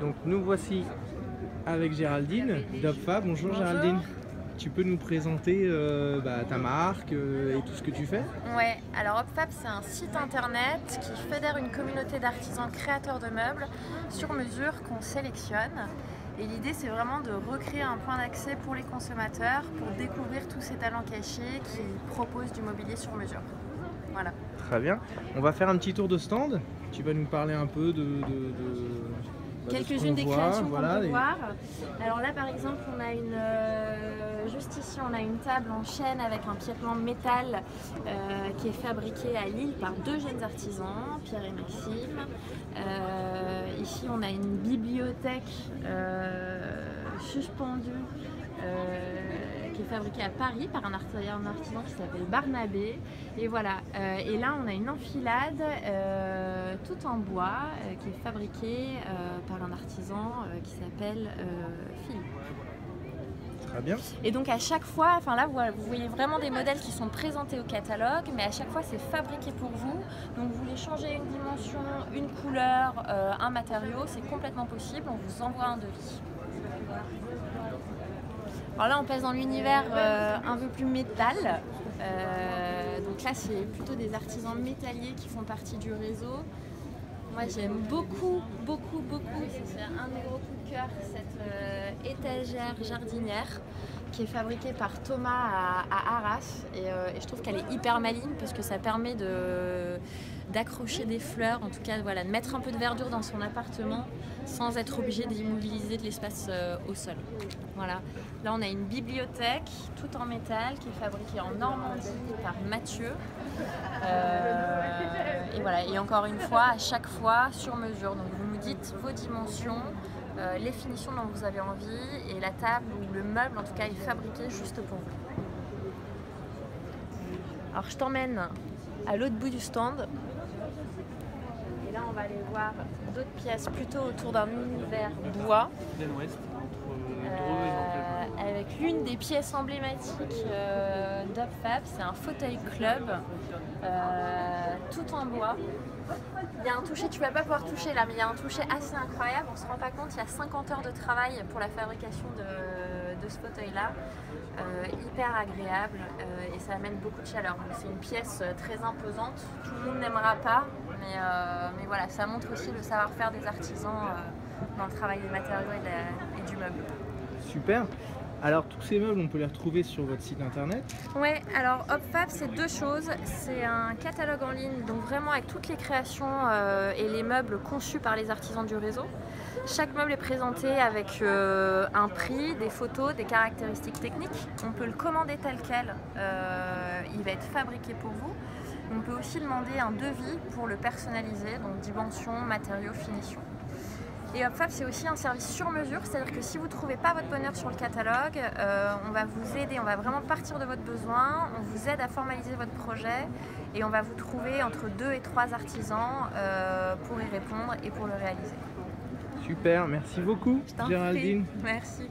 Donc nous voici avec Géraldine d'Opfab. Bonjour Géraldine. Tu peux nous présenter ta marque et tout ce que tu fais? Ouais, alors Opfab, c'est un site internet qui fédère une communauté d'artisans créateurs de meubles sur mesure qu'on sélectionne. Et l'idée, c'est vraiment de recréer un point d'accès pour les consommateurs pour découvrir tous ces talents cachés qui proposent du mobilier sur mesure. Voilà. Très bien. On va faire un petit tour de stand. Tu vas nous parler un peu de Quelques-unes des créations qu'on voilà, peut voir. Alors là, par exemple, on a juste ici, on a une table en chêne avec un piétement métal qui est fabriqué à Lille par deux jeunes artisans, Pierre et Maxime. Ici, on a une bibliothèque suspendue qui est fabriquée à Paris par un artisan qui s'appelle Barnabé. Et voilà. Et là, on a une enfilade tout en bois qui est fabriquée par un artisan qui s'appelle Philippe. Très bien. Et donc à chaque fois, enfin là vous voyez vraiment des modèles qui sont présentés au catalogue, mais à chaque fois c'est fabriqué pour vous. Donc vous voulez changer une dimension, une couleur, un matériau, c'est complètement possible, on vous envoie un devis. Alors là on passe dans l'univers un peu plus métal. Donc là c'est plutôt des artisans métalliers qui font partie du réseau. Moi j'aime beaucoup, c'est un de mes gros coups de cœur, cette étagère jardinière qui est fabriquée par Thomas à Arras et je trouve qu'elle est hyper maligne parce que ça permet d'accrocher des fleurs, en tout cas voilà, de mettre un peu de verdure dans son appartement sans être obligé d'immobiliser de l'espace au sol. Voilà. Là on a une bibliothèque tout en métal qui est fabriquée en Normandie par Mathieu. Et voilà, et encore une fois, à chaque fois sur mesure. Donc vous nous dites vos dimensions, les finitions dont vous avez envie et la table ou le meuble en tout cas est fabriqué juste pour vous. Alors je t'emmène à l'autre bout du stand. Et là on va aller voir d'autres pièces plutôt autour d'un univers bois. Avec l'une des pièces emblématiques d'Opfab, c'est un fauteuil club tout en bois. Il y a un toucher, tu ne vas pas pouvoir toucher là, mais il y a un toucher assez incroyable, on ne se rend pas compte, il y a 50 heures de travail pour la fabrication de ce fauteuil là, hyper agréable et ça amène beaucoup de chaleur. C'est une pièce très imposante, tout le monde n'aimera pas, mais voilà, ça montre aussi le savoir-faire des artisans dans le travail des matériaux et du meuble. Super. Alors tous ces meubles, on peut les retrouver sur votre site internet? Ouais, alors Opfab c'est deux choses, c'est un catalogue en ligne, donc vraiment avec toutes les créations et les meubles conçus par les artisans du réseau. Chaque meuble est présenté avec un prix, des photos, des caractéristiques techniques. On peut le commander tel quel, il va être fabriqué pour vous. On peut aussi demander un devis pour le personnaliser, donc dimensions, matériaux, finitions. Et Opfab c'est aussi un service sur mesure, c'est-à-dire que si vous ne trouvez pas votre bonheur sur le catalogue, on va vous aider, on va vraiment partir de votre besoin, on vous aide à formaliser votre projet et on va vous trouver entre 2 et 3 artisans pour y répondre et pour le réaliser. Super, merci beaucoup Géraldine. Merci.